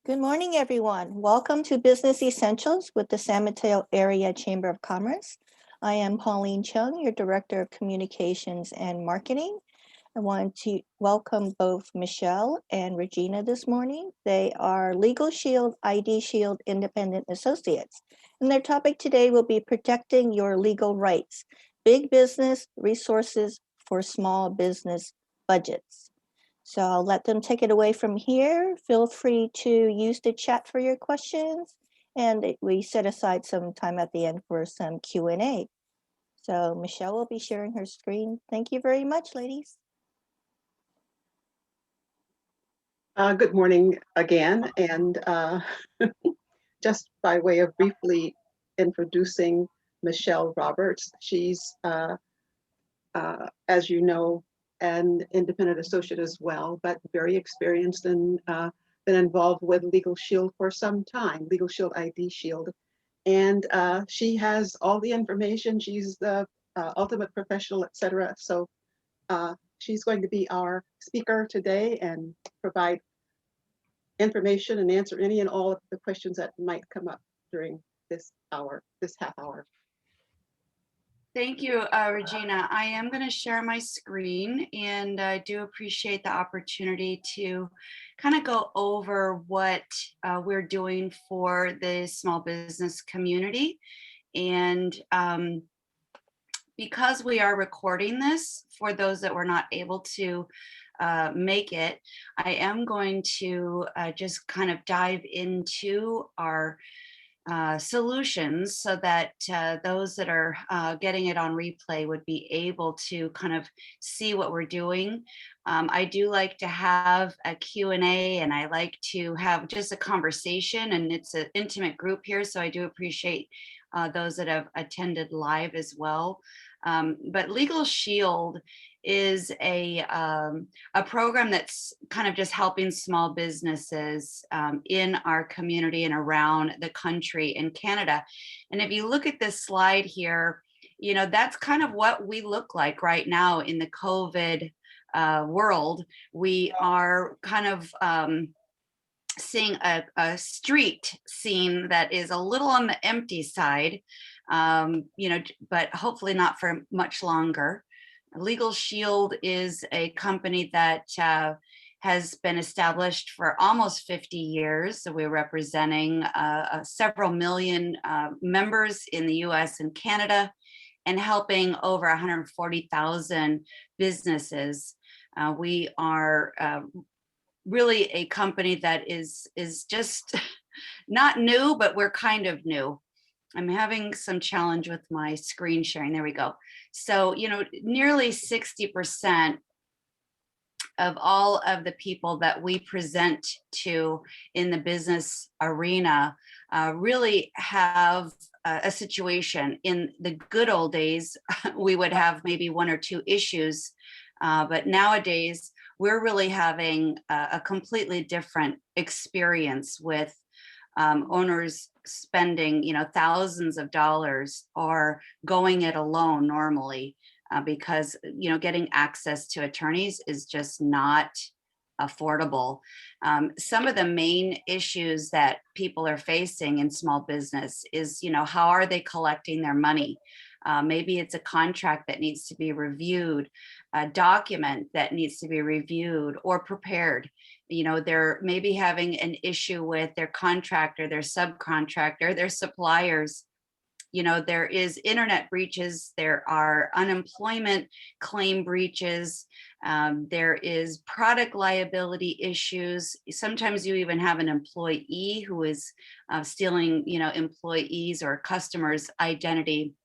Good morning, everyone. Welcome to Business Essentials with the San Mateo Area Chamber of Commerce. I am Pauline Chung, your Director of Communications and Marketing. I want to welcome both Michelle and Regina this morning. They are LegalShield, IDShield Independent Associates. And their topic today will be protecting your legal rights, big business resources for small business budgets. So I'll let them take it away from here. Feel free to use the chat for your questions. And we set aside some time at the end for some Q&A. So Michelle will be sharing her screen. Thank you very much, ladies. Good morning again, and just by way of briefly introducing Michelle Roberts, she's, as you know, an independent associate as well, but very experienced and been involved with LegalShield for some time, LegalShield, IDShield, and she has all the information. She's the ultimate professional, etc. So she's going to be our speaker today and provide information and answer any and all of the questions that might come up during this half hour. Thank you, Regina. I am going to share my screen, and I do appreciate the opportunity to kind of go over what we're doing for the small business community. And because we are recording this, for those that were not able to make it, I am going to just kind of dive into our solutions so that those that are getting it on replay would be able to kind of see what we're doing. I do like to have a Q&A, and I like to have just a conversation, and it's an intimate group here, so I do appreciate those that have attended live as well. But LegalShield is a program that's kind of just helping small businesses in our community and around the country in Canada. And if you look at this slide here, you know, that's kind of what we look like right now in the COVID world. We are kind of seeing a street scene that is a little on the empty side, you know, but hopefully not for much longer. LegalShield is a company that has been established for almost 50 years. So we're representing several million members in the US and Canada, and helping over 140,000 businesses. We are really a company that is just not new, but we're kind of new. I'm having some challenge with my screen sharing. There we go. So, you know, nearly 60% of all of the people that we present to in the business arena really have a situation. In the good old days, we would have maybe one or two issues, but nowadays we're really having a completely different experience with owners spending, you know, thousands of dollars or going it alone normally because, you know, getting access to attorneys is just not affordable. Some of the main issues that people are facing in small business is, you know, how are they collecting their money? Maybe it's a contract that needs to be reviewed, a document that needs to be reviewed or prepared. You know, they're maybe having an issue with their contractor, their subcontractor, their suppliers. You know, there is internet breaches, there are unemployment claim breaches, there is product liability issues. Sometimes you even have an employee who is stealing, you know, employees or customers' identity.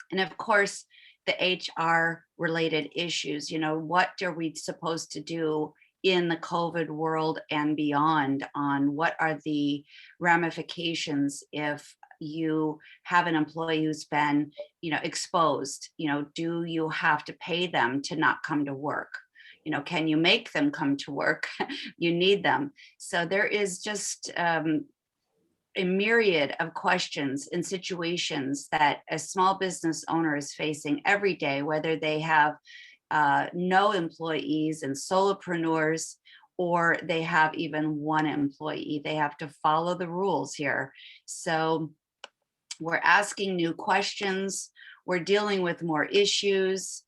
And of course, the HR related issues, you know, what are we supposed to do in the COVID world and beyond on what are the ramifications if you have an employee who's been, you know, exposed? You know, do you have to pay them to not come to work? You know, can you make them come to work? You need them. So there is just a myriad of questions and situations that a small business owner is facing every day, whether they have no employees and solopreneurs, or they have even one employee. They have to follow the rules here. So we're asking new questions. We're dealing with more issues.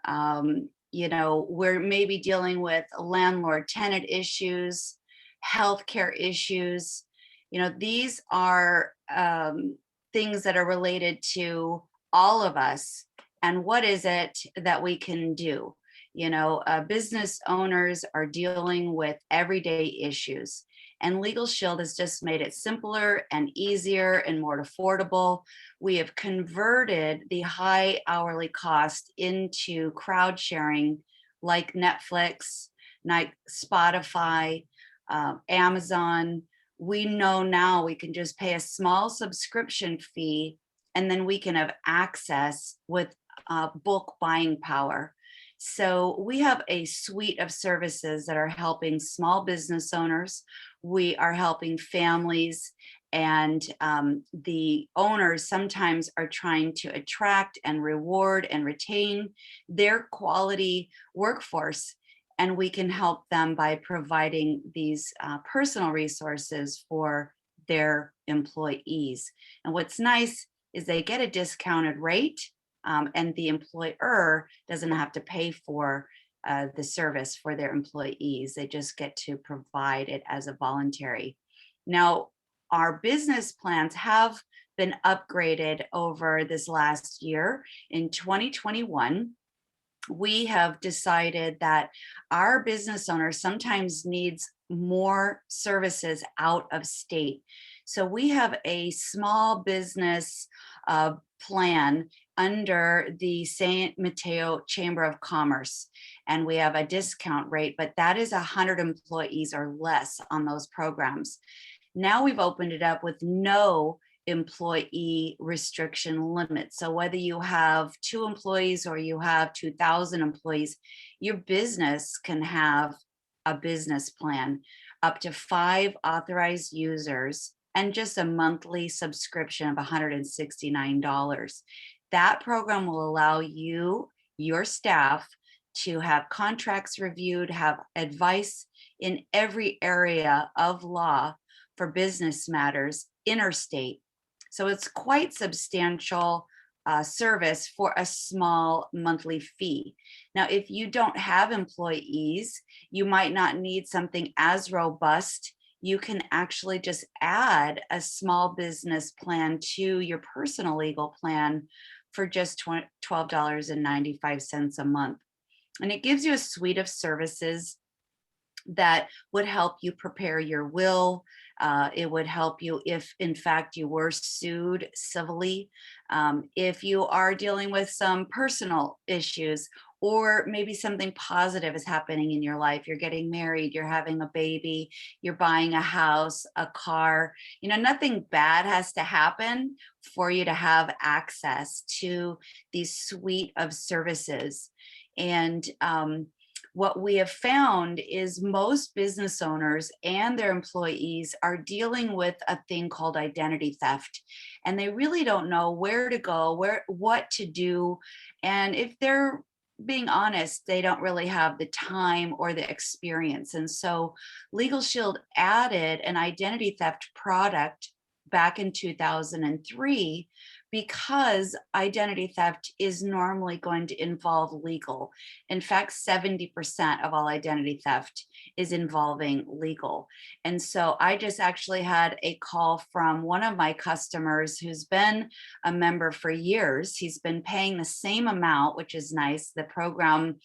We're maybe dealing with landlord tenant issues, healthcare issues. These are things that are related to all of us. And what is it that we can do? Business owners are dealing with everyday issues. And LegalShield has just made it simpler and easier and more affordable. We have converted the high hourly cost into crowd sharing like Netflix, like Spotify, Amazon. We know now we can just pay a small subscription fee and then we can have access with bulk buying power. So we have a suite of services that are helping small business owners. We are helping families, and the owners sometimes are trying to attract and reward and retain their quality workforce. And we can help them by providing these personal resources for their employees. And what's nice is they get a discounted rate, and the employer doesn't have to pay for the service for their employees. They just get to provide it as a voluntary. Now, our business plans have been upgraded over this last year. In 2021, we have decided that our business owner sometimes needs more services out of state. So we have a small business plan under the San Mateo Chamber of Commerce, and we have a discount rate, but that is 100 employees or less on those programs. Now we've opened it up with no employee restriction limit. So whether you have 2 employees or you have 2,000 employees, your business can have a business plan, up to 5 authorized users, and just a monthly subscription of $169. That program will allow you, your staff, to have contracts reviewed, have advice in every area of law for business matters interstate. So it's quite substantial service for a small monthly fee. Now, if you don't have employees, you might not need something as robust. You can actually just add a small business plan to your personal legal plan for just $12.95 a month. And it gives you a suite of services that would help you prepare your will. It would help you if, in fact, you were sued civilly. If you are dealing with some personal issues, or maybe something positive is happening in your life. You're getting married, you're having a baby, you're buying a house, a car. Nothing bad has to happen for you to have access to these suite of services. And what we have found is most business owners and their employees are dealing with a thing called identity theft, and they really don't know where to go, what to do. And if they're being honest, they don't really have the time or the experience. And so LegalShield added an identity theft product back in 2003 because identity theft is normally going to involve legal. In fact, 70% of all identity theft is involving legal. And so I just actually had a call from one of my customers who's been a member for years. He's been paying the same amount, which is nice. The program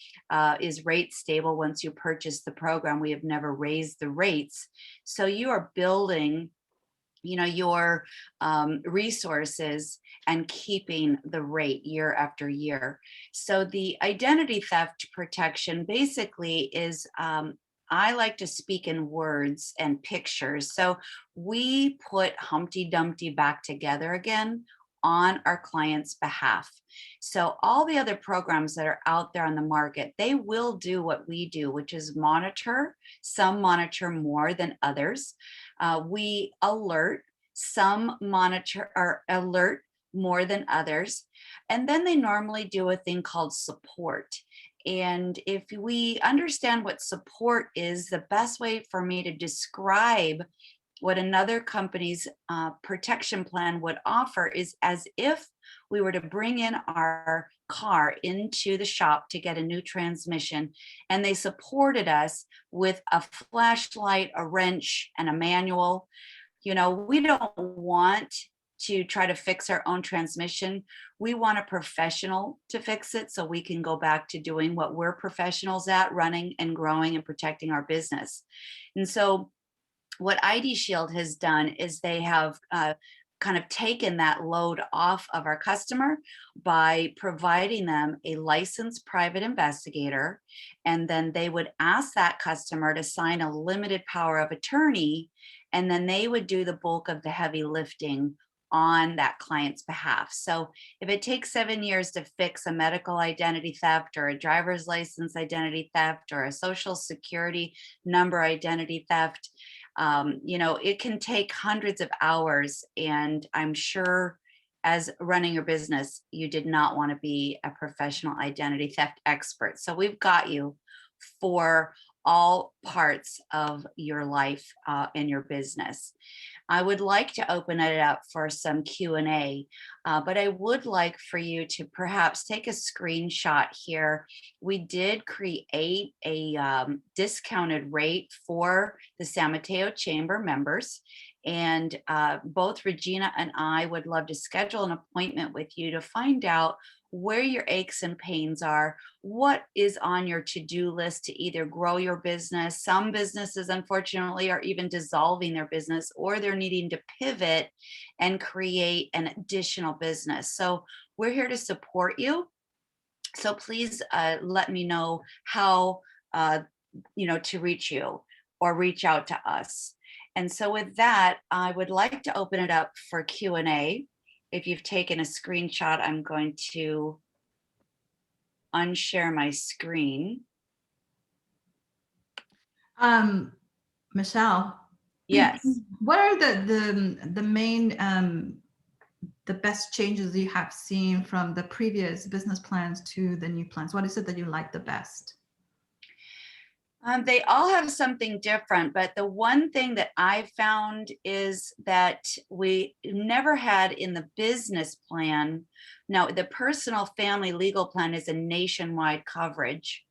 is rate stable. Once you purchase the program, we have never raised the rates. So you are building your resources and keeping the rate year after year. So the identity theft protection basically is, I like to speak in words and pictures. So we put Humpty Dumpty back together again on our client's behalf. So all the other programs that are out there on the market, they will do what we do, which is monitor. Some monitor more than others. We alert, some monitor or alert more than others. And then they normally do a thing called support. And if we understand what support is, the best way for me to describe what another company's protection plan would offer is as if we were to bring in our car into the shop to get a new transmission, and they supported us with a flashlight, a wrench, and a manual. We don't want to try to fix our own transmission. We want a professional to fix it so we can go back to doing what we're professionals at, running and growing and protecting our business. And so what IDShield has done is they have kind of taken that load off of our customer by providing them a licensed private investigator. And then they would ask that customer to sign a limited power of attorney, and then they would do the bulk of the heavy lifting on that client's behalf. So if it takes 7 years to fix a medical identity theft or a driver's license identity theft or a social security number identity theft, it can take hundreds of hours. And I'm sure as running your business, you did not want to be a professional identity theft expert. So we've got you for all parts of your life and your business. I would like to open it up for some Q&A, but I would like for you to perhaps take a screenshot here. We did create a discounted rate for the San Mateo Chamber members, and both Regina and I would love to schedule an appointment with you to find out where your aches and pains are, what is on your to-do list to either grow your business. Some businesses, unfortunately, are even dissolving their business, or they're needing to pivot and create an additional business. So we're here to support you. So please let me know how to reach you or reach out to us. And so with that, I would like to open it up for Q&A. If you've taken a screenshot, I'm going to unshare my screen. Michelle. Yes. What are the main the best changes you have seen from the previous business plans to the new plans? What is it that you like the best? They all have something different, but the one thing that I found is that we never had in the business plan. Now, the personal family legal plan is a nationwide coverage,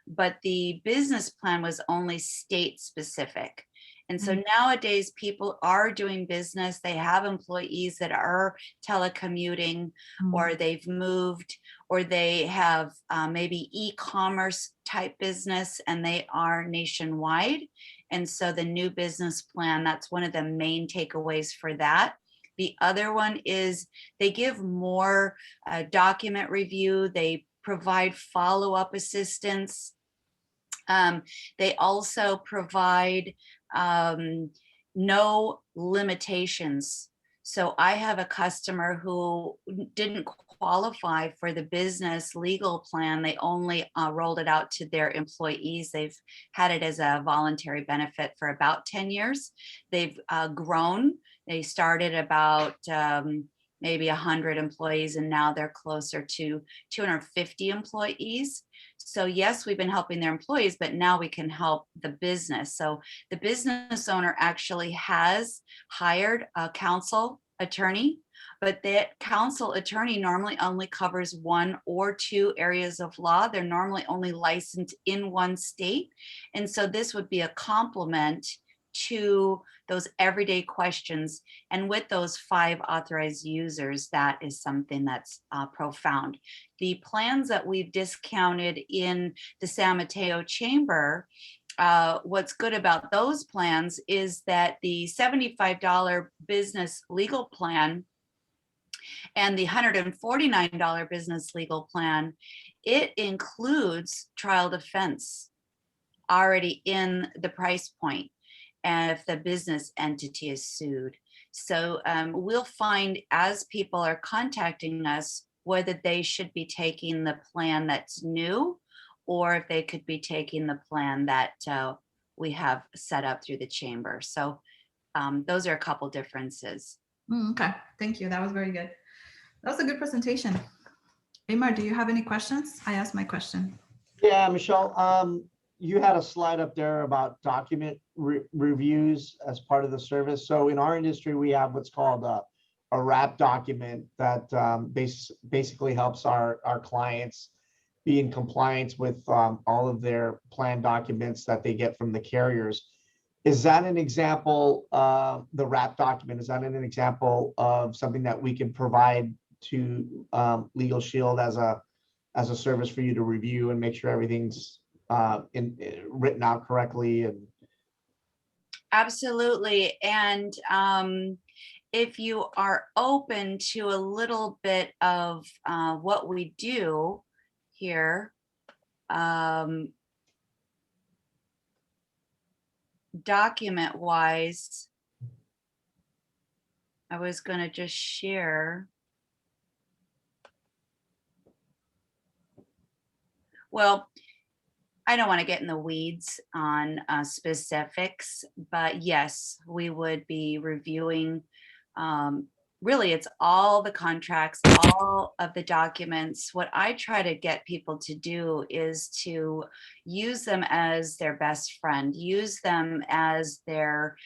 but the business plan was only state specific. And so nowadays people are doing business. They have employees that are telecommuting, or they've moved, or they have maybe e-commerce type business, and they are nationwide. And so the new business plan, that's one of the main takeaways for that. The other one is they give more document review. They provide follow-up assistance. They also provide no limitations. So I have a customer who didn't qualify for the business legal plan. They only rolled it out to their employees. They've had it as a voluntary benefit for about 10 years. They've grown. They started about maybe 100 employees, and now they're closer to 250 employees. So yes, we've been helping their employees, but now we can help the business. So the business owner actually has hired a counsel attorney, but that counsel attorney normally only covers 1 or 2 areas of law. They're normally only licensed in 1 state. And so this would be a complement to those everyday questions. And with those 5 authorized users, that is something that's profound. The plans that we've discounted in the San Mateo Chamber, what's good about those plans is that the $75 business legal plan and the $149 business legal plan, it includes trial defense already in the price point, and if the business entity is sued. So we'll find as people are contacting us whether they should be taking the plan that's new, or if they could be taking the plan that we have set up through the chamber. So those are a couple differences. Okay, thank you. That was very good. That was a good presentation. Amar, do you have any questions? I asked my question. Yeah, Michelle, you had a slide up there about document reviews as part of the service. So in our industry, we have what's called a wrap document that basically helps our clients be in compliance with all of their plan documents that they get from the carriers. Is that an example, the wrap document, is that an example of something that we can provide to LegalShield as a service for you to review and make sure everything's written out correctly? And Absolutely. And if you are open to a little bit of what we do here, document wise, I was going to just share. Well, I don't want to get in the weeds on specifics, but yes, we would be reviewing. Really, it's all the contracts, all of the documents. What I try to get people to do is to use them as their best friend, use them as their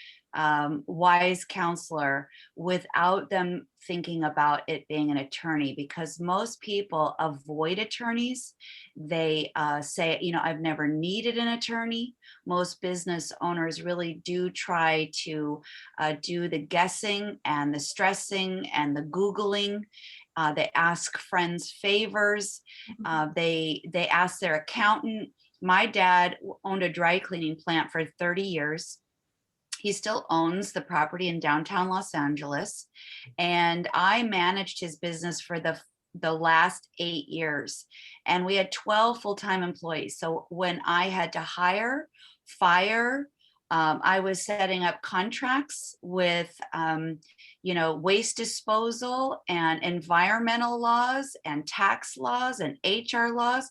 wise counselor without them thinking about it being an attorney, because most people avoid attorneys. They say, you know, I've never needed an attorney. Most business owners really do try to do the guessing and the stressing and the Googling. They ask friends favors. They ask their accountant. My dad owned a dry cleaning plant for 30 years. He still owns the property in downtown Los Angeles, and I managed his business for the last 8 years, and we had 12 full-time employees. So when I had to hire, fire, I was setting up contracts with, you know, waste disposal and environmental laws and tax laws and HR laws.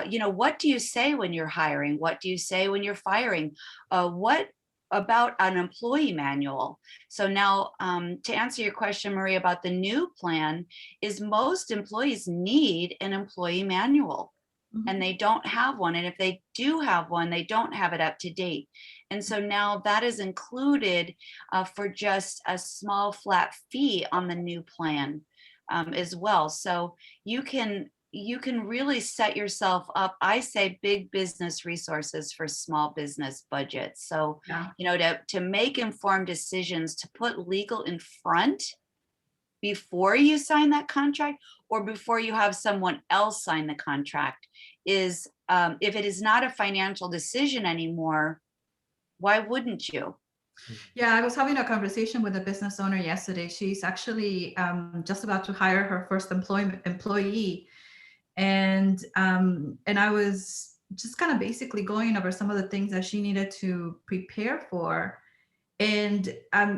You know, what do you say when you're hiring? What do you say when you're firing? What about an employee manual? So now, to answer your question, Marie, about the new plan, is most employees need an employee manual, and they don't have one. And if they do have one, they don't have it up to date. And so now that is included for just a small flat fee on the new plan as well. So you can really set yourself up. I say big business resources for small business budgets. So, Yeah. you know, to make informed decisions, to put legal in front before you sign that contract or before you have someone else sign the contract is, if it is not a financial decision anymore, why wouldn't you? Yeah, I was having a conversation with a business owner yesterday. She's actually just about to hire her first employee. And I was just kind of basically going over some of the things that she needed to prepare for. And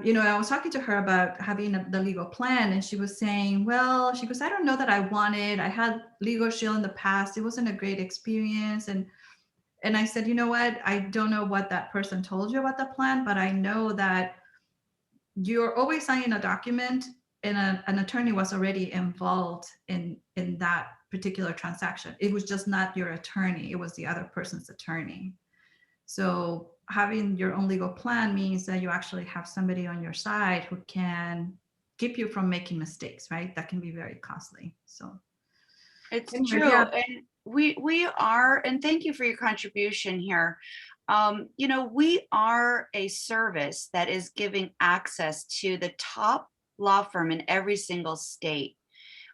you know, I was talking to her about having the legal plan, and she was saying, well, she goes, I don't know that I had LegalShield in the past. It wasn't a great experience. And I said, you know what? I don't know what that person told you about the plan, but I know that you're always signing a document, and an attorney was already involved in that particular transaction. It was just not your attorney. It was the other person's attorney. So having your own legal plan means that you actually have somebody on your side who can keep you from making mistakes, right? That can be very costly. So It's anyway, true. yeah. And we are, and thank you for your contribution here. You know, we are a service that is giving access to the top law firm in every single state.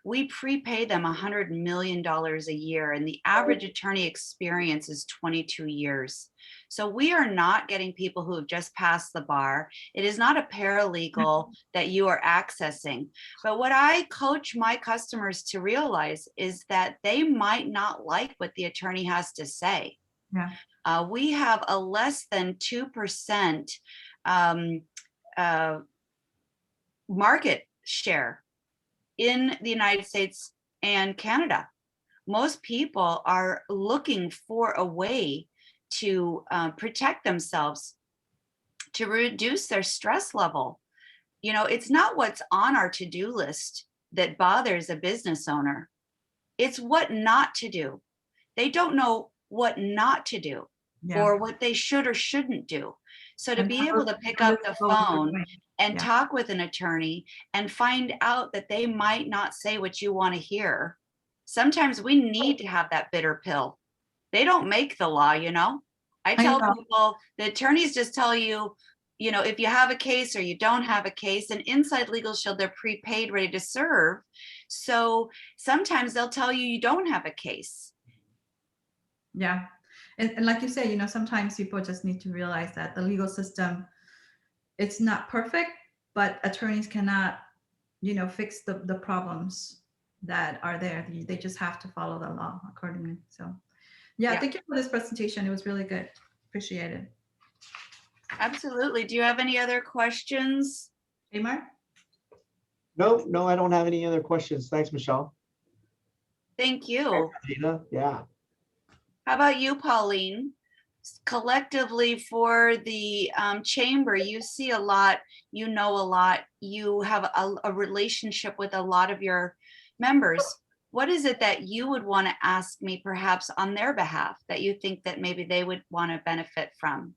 We prepay them $100 million a year, and the average attorney experience is 22 years. So we are not getting people who have just passed the bar. It is not a paralegal that you are accessing. But what I coach my customers to realize is that they might not like what the attorney has to say. Yeah. We have a less than 2% market share in the United States and Canada. Most people are looking for a way to protect themselves, to reduce their stress level. You know, it's not what's on our to-do list that bothers a business owner. It's what not to do. they don't know what not to do Yeah. or what they should or shouldn't do. So to And be able to pick how up does the it go either phone way? and Yeah. talk with an attorney and find out that they might not say what you want to hear. Sometimes we need to have that bitter pill. They don't make the law, you know. I tell know. people the attorneys just tell you, you know, if you have a case or you don't have a case, and inside LegalShield, they're prepaid, ready to serve. So sometimes they'll tell you you don't have a case. Yeah. And like you say, you know, sometimes people just need to realize that the legal system, it's not perfect, but attorneys cannot, you know, fix the problems that are there. They just have to follow the law accordingly. So yeah, Yeah. thank you for this presentation. It was really good. Appreciate it. Absolutely. Do you have any other questions? Amar? No, I don't have any other questions. Thanks, Michelle. Thank you. Thanks, Regina. Yeah. How about you, Pauline? Collectively for the chamber, you see a lot, you know a lot, you have a relationship with a lot of your members. What is it that you would want to ask me perhaps on their behalf that you think that maybe they would want to benefit from?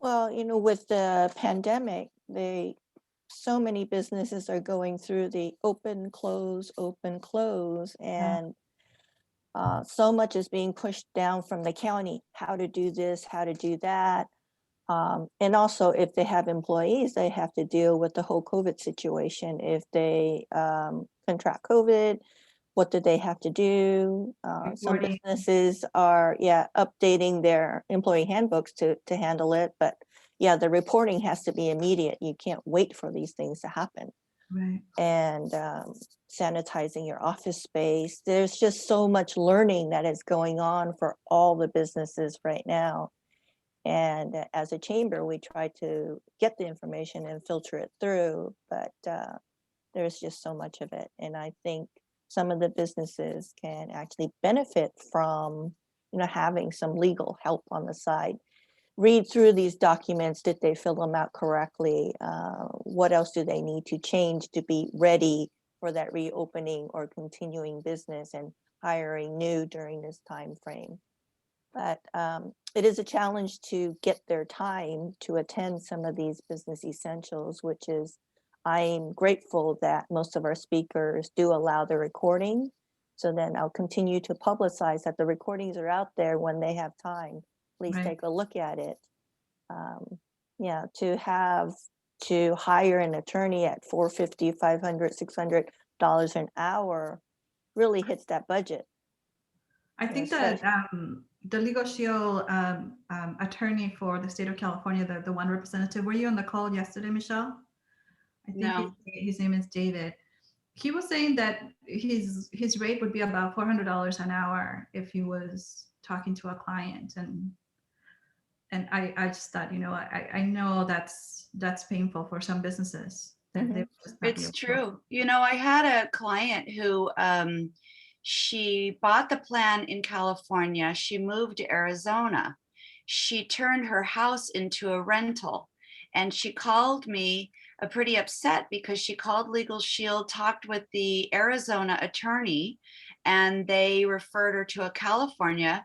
Well, you know, with the pandemic, so many businesses are going through the open, close, and so much is being pushed down from the county, how to do this, how to do that. And also, if they have employees, they have to deal with the whole COVID situation. If they contract COVID, what do they have to do? Some Reporting. businesses are, updating their employee handbooks to handle it. But yeah, the reporting has to be immediate. You can't wait for these things to happen. Right. And sanitizing your office space. There's just so much learning that is going on for all the businesses right now. And as a chamber, we try to get the information and filter it through, but there's just so much of it. And I think some of the businesses can actually benefit from, you know, having some legal help on the side. Read through these documents. Did they fill them out correctly? What else do they need to change to be ready for that reopening or continuing business and hiring new during this time frame? But it is a challenge to get their time to attend some of these business essentials, which is, I'm grateful that most of our speakers do allow the recording. So then I'll continue to publicize that the recordings are out there when they have time. Please Right. take a look at it. To hire an attorney at $450, $500, $600 an hour really hits that budget. I think that the LegalShield attorney for the state of California, the one representative, were you on the call yesterday, Michelle? I think No. his name is David. He was saying that his rate would be about $400 an hour if he was talking to a client, and I just thought, you know, I know that's painful for some businesses. That they would just not be It's able to- true. You know, I had a client who she bought the plan in California. She moved to Arizona. She turned her house into a rental, and she called me pretty upset because she called LegalShield, talked with the Arizona attorney, and they referred her to a California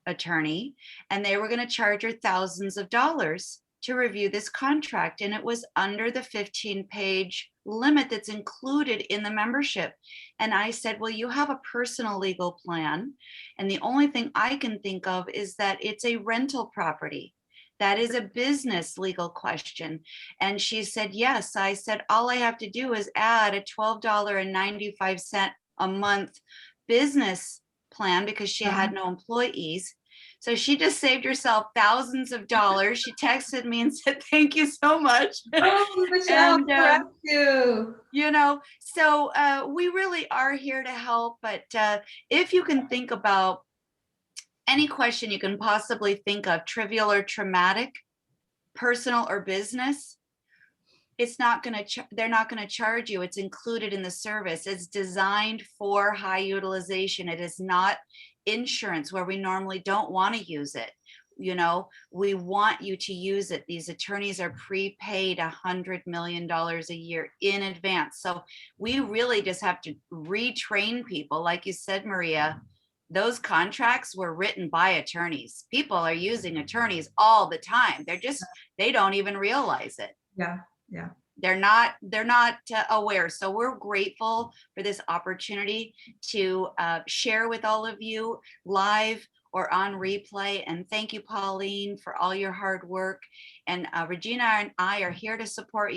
attorney, and they were going to charge her thousands of dollars to review this contract, and it was under the 15-page limit that's included in the membership. And I said, well, you have a personal legal plan, and the only thing I can think of is that it's a rental property. That is a business legal question. And she said, yes. I said, all I have to do is add a $12.95 a month business plan because she had no employees. So she just saved herself thousands of dollars. She texted me and said, thank you so much. Oh, Michelle, And, thank you. You know, so we really are here to help. But if you can think about any question you can possibly think of, trivial or traumatic, personal or business, it's not going to, they're not going to charge you. It's included in the service. It's designed for high utilization. It is not insurance where we normally don't want to use it. You know, we want you to use it. These attorneys are prepaid $100 million a year in advance. So we really just have to retrain people. Like you said, Maria, those contracts were written by attorneys. People are using attorneys all the time. They don't even realize it. Yeah, yeah. They're not aware. So we're grateful for this opportunity to share with all of you live or on replay. And thank you, Pauline, for all your hard work. And Regina and I are here to support you.